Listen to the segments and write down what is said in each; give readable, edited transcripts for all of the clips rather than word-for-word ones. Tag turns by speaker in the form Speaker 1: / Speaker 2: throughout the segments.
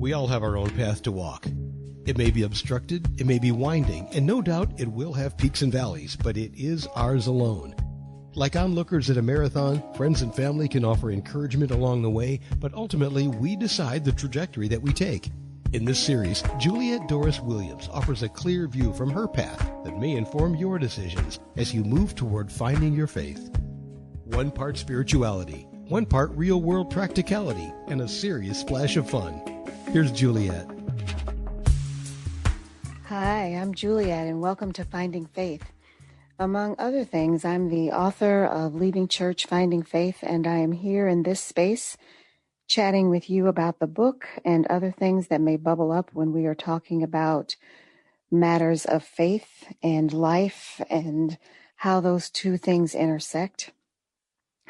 Speaker 1: We all have our own path to walk. It may be obstructed, it may be winding, and no doubt it will have peaks and valleys, but it is ours alone. Like onlookers at a marathon, friends and family can offer encouragement along the way, but ultimately we decide the trajectory that we take. In this series, Juliet Doris Williams offers a clear view from her path that may inform your decisions as you move toward finding your faith. One part spirituality, one part real-world practicality, and a serious splash of fun. Here's Juliet.
Speaker 2: Hi, I'm Juliet, and welcome to Finding Faith. Among other things, I'm the author of Leaving Church, Finding Faith, and I am here in this space chatting with you about the book and other things that may bubble up when we are talking about matters of faith and life and how those two things intersect.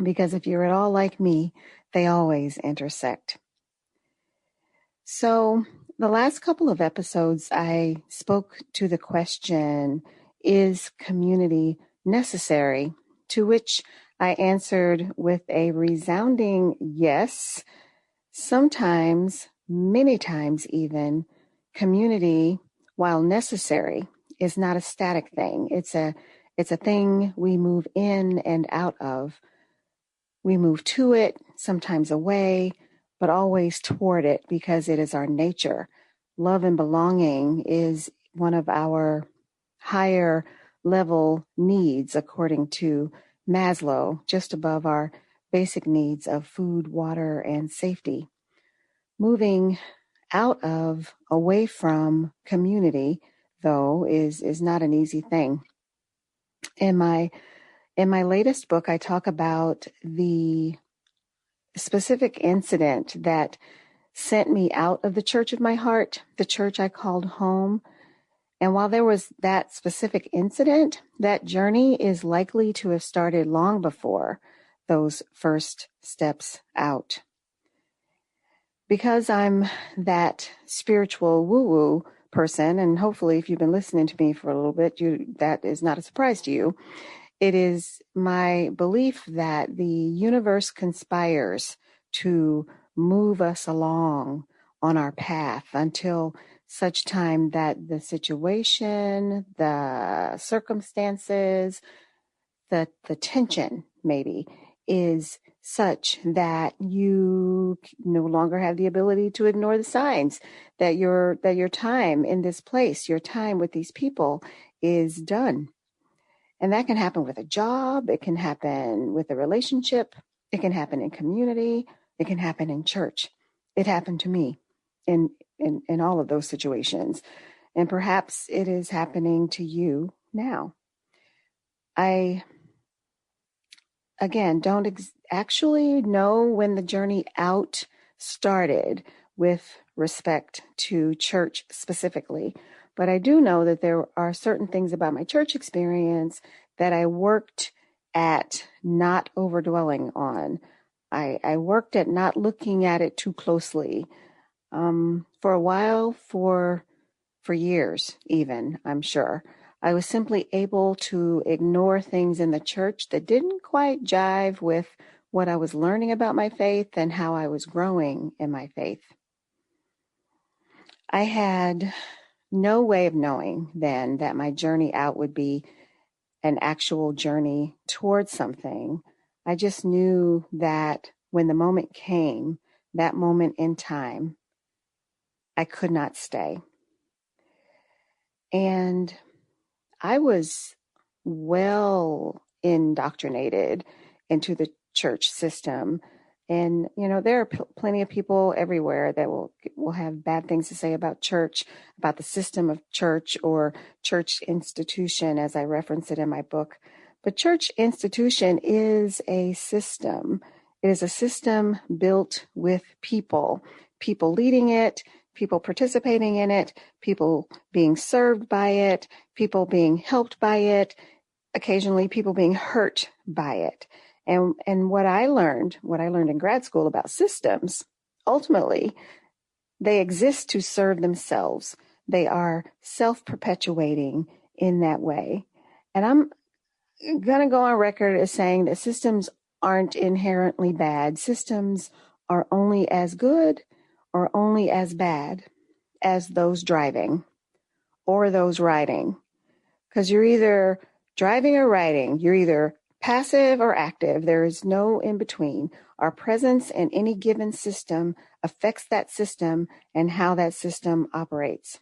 Speaker 2: Because if you're at all like me, they always intersect. So the last couple of episodes, I spoke to the question, is community necessary? To which I answered with a resounding yes. Sometimes, many times even, community, while necessary, is not a static thing. It's a thing we move in and out of. We move to it, sometimes away, but always toward it because it is our nature. Love and belonging is one of our higher level needs, according to Maslow, just above our basic needs of food, water, and safety. Moving out of, away from community, though, is not an easy thing. In my latest book, I talk about the specific incident that sent me out of the church of my heart, the church I called home. And while there was that specific incident, that journey is likely to have started long before those first steps out. Because I'm that spiritual woo-woo person, and hopefully if you've been listening to me for a little bit, that is not a surprise to you. It is my belief that the universe conspires to move us along on our path until such time that the situation, the circumstances, the tension maybe is such that you no longer have the ability to ignore the signs that your time in this place, your time with these people is done. And that can happen with a job. It can happen with a relationship. It can happen in community. It can happen in church. It happened to me in all of those situations. And perhaps it is happening to you now. I, again, don't actually know when the journey out started with respect to church specifically. But I do know that there are certain things about my church experience that I worked at not overdwelling on. I worked at not looking at it too closely. For a while, for years even, I'm sure, I was simply able to ignore things in the church that didn't quite jive with what I was learning about my faith and how I was growing in my faith. I had no way of knowing then that my journey out would be an actual journey towards something. I just knew that when the moment came, that moment in time, I could not stay. And I was well indoctrinated into the church system. And, there are plenty of people everywhere that will have bad things to say about church, about the system of church or church institution, as I reference it in my book. But church institution is a system. It is a system built with people leading it, people participating in it, people being served by it, people being helped by it, occasionally people being hurt by it. And what I learned in grad school about systems, ultimately, they exist to serve themselves. They are self-perpetuating in that way. And I'm going to go on record as saying that systems aren't inherently bad. Systems are only as good are only as bad as those driving or those riding. Because you're either driving or riding. You're either passive or active. There is no in between. Our presence in any given system affects that system and how that system operates.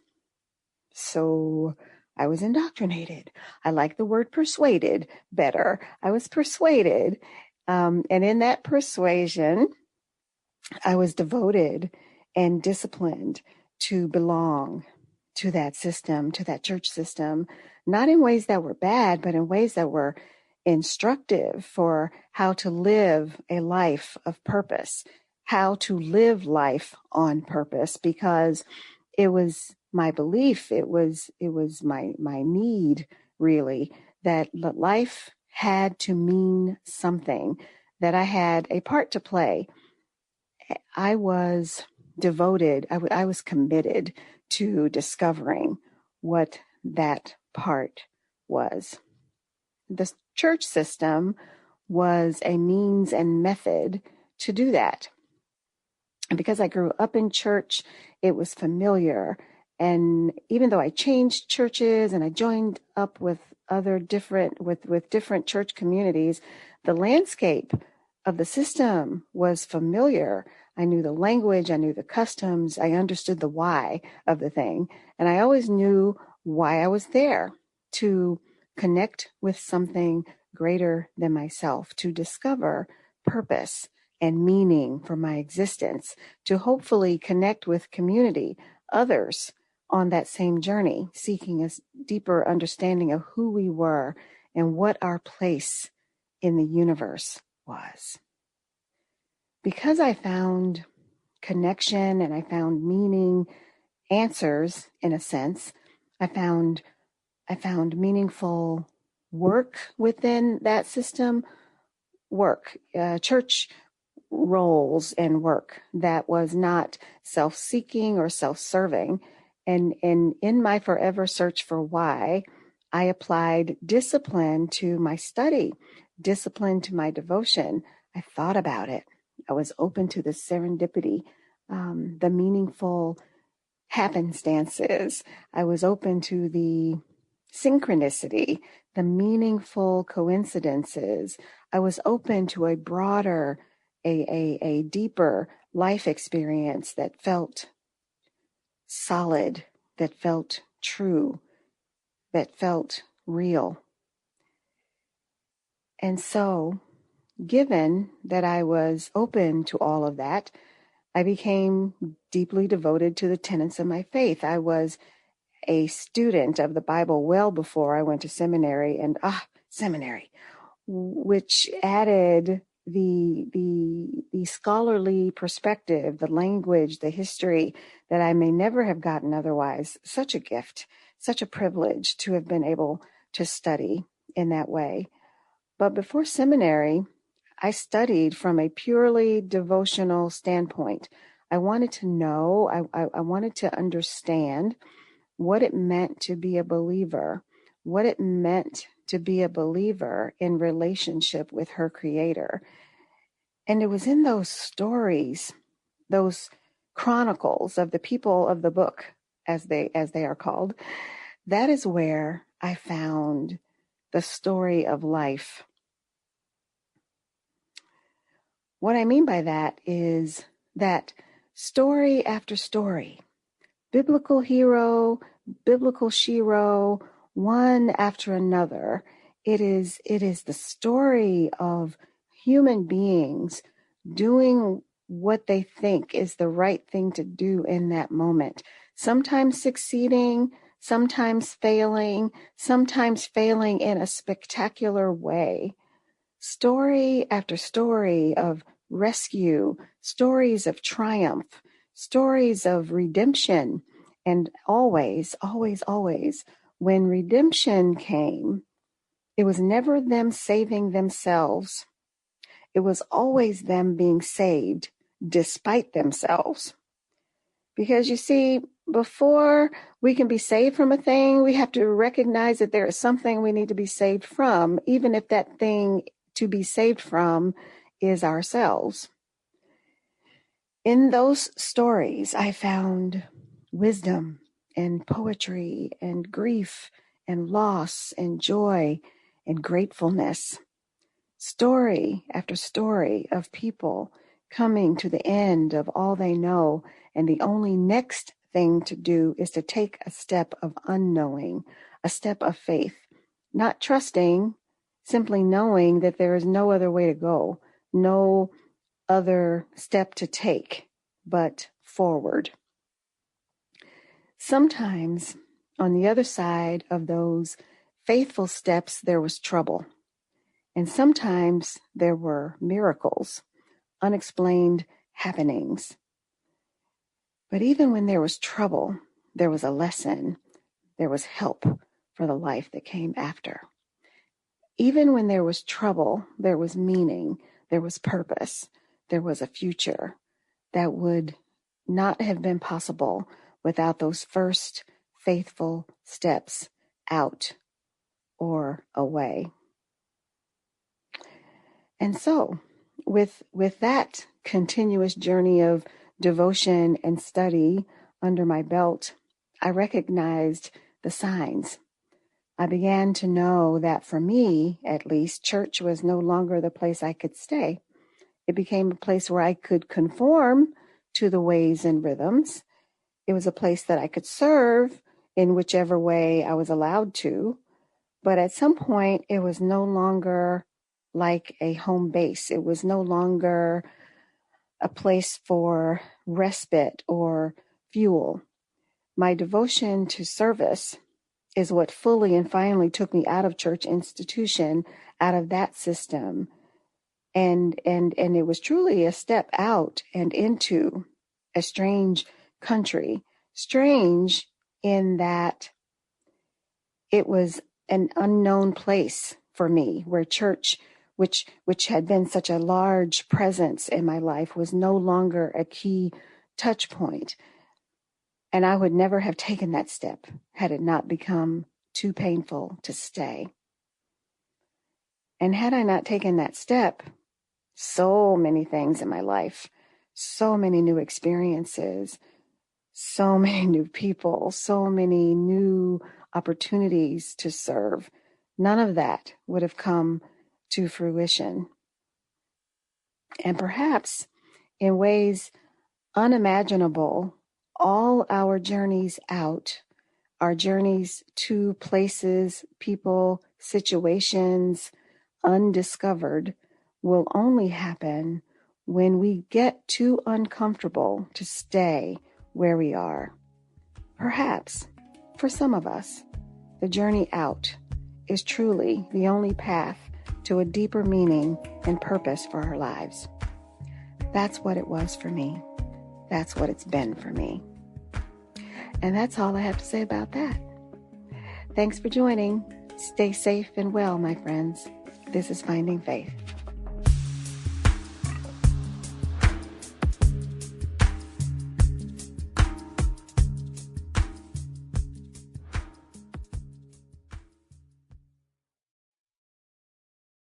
Speaker 2: So I was indoctrinated. I like the word persuaded better. I was persuaded. And in that persuasion, I was devoted and disciplined to belong to that system, to that church system, not in ways that were bad, but in ways that were instructive for how to live a life of purpose, how to live life on purpose, because it was my belief, it was my need, really, that life had to mean something, that I had a part to play. I was devoted, I was committed to discovering what that part was. The church system was a means and method to do that. And because I grew up in church, it was familiar. And even though I changed churches and I joined up with other different church communities, the landscape of the system was familiar. I knew the language, I knew the customs, I understood the why of the thing. And I always knew why I was there, to connect with something greater than myself, to discover purpose and meaning for my existence, to hopefully connect with community, others on that same journey, seeking a deeper understanding of who we were and what our place in the universe was. Because I found connection and I found meaning, answers in a sense, I found meaningful work within that system, church roles and work that was not self-seeking or self-serving. And in my forever search for why, I applied discipline to my study, discipline to my devotion. I thought about it. I was open to the serendipity, the meaningful happenstances. I was open to the synchronicity, the meaningful coincidences. I was open to a broader, a deeper life experience that felt solid, that felt true, that felt real. And so, given that I was open to all of that, I became deeply devoted to the tenets of my faith. I was a student of the Bible well before I went to seminary, and seminary, which added the scholarly perspective, the language, the history that I may never have gotten otherwise. Such a gift, such a privilege to have been able to study in that way. But before seminary, I studied from a purely devotional standpoint. I wanted to know, I wanted to understand what it meant to be a believer, what it meant to be a believer in relationship with her Creator. And it was in those stories, those chronicles of the people of the book, as they are called, that is where I found the story of life. What I mean by that is that story after story, biblical hero, biblical shero, one after another, it is the story of human beings doing what they think is the right thing to do in that moment. Sometimes succeeding, sometimes failing in a spectacular way. Story after story of rescue, stories of triumph, stories of redemption. And always, always, always, when redemption came, it was never them saving themselves. It was always them being saved despite themselves. Because you see, before we can be saved from a thing, we have to recognize that there is something we need to be saved from, even if that thing to be saved from is ourselves. In those stories, I found wisdom and poetry and grief and loss and joy and gratefulness. Story after story of people coming to the end of all they know, and the only next thing to do is to take a step of unknowing, a step of faith, not trusting, simply knowing that there is no other way to go, no other step to take, but forward. Sometimes on the other side of those faithful steps, there was trouble. And sometimes there were miracles, unexplained happenings. But even when there was trouble, there was a lesson, there was help for the life that came after. Even when there was trouble, there was meaning, there was purpose, there was a future that would not have been possible without those first faithful steps out or away. And so, with that continuous journey of devotion and study under my belt, I recognized the signs. I began to know that for me, at least, church was no longer the place I could stay. It became a place where I could conform to the ways and rhythms. It was a place that I could serve in whichever way I was allowed to. But at some point, it was no longer like a home base. It was no longer a place for respite or fuel. My devotion to service is what fully and finally took me out of church institution, out of that system. And it was truly a step out and into a strange country. Strange in that it was an unknown place for me, where church, which had been such a large presence in my life, was no longer a key touch point. And I would never have taken that step had it not become too painful to stay. And had I not taken that step, so many things in my life, so many new experiences, so many new people, so many new opportunities to serve, none of that would have come to fruition. And perhaps in ways unimaginable, all our journeys out, our journeys to places, people, situations undiscovered, will only happen when we get too uncomfortable to stay where we are. Perhaps, for some of us, the journey out is truly the only path to a deeper meaning and purpose for our lives. That's what it was for me. That's what it's been for me. And that's all I have to say about that. Thanks for joining. Stay safe and well, my friends. This is Finding Faith.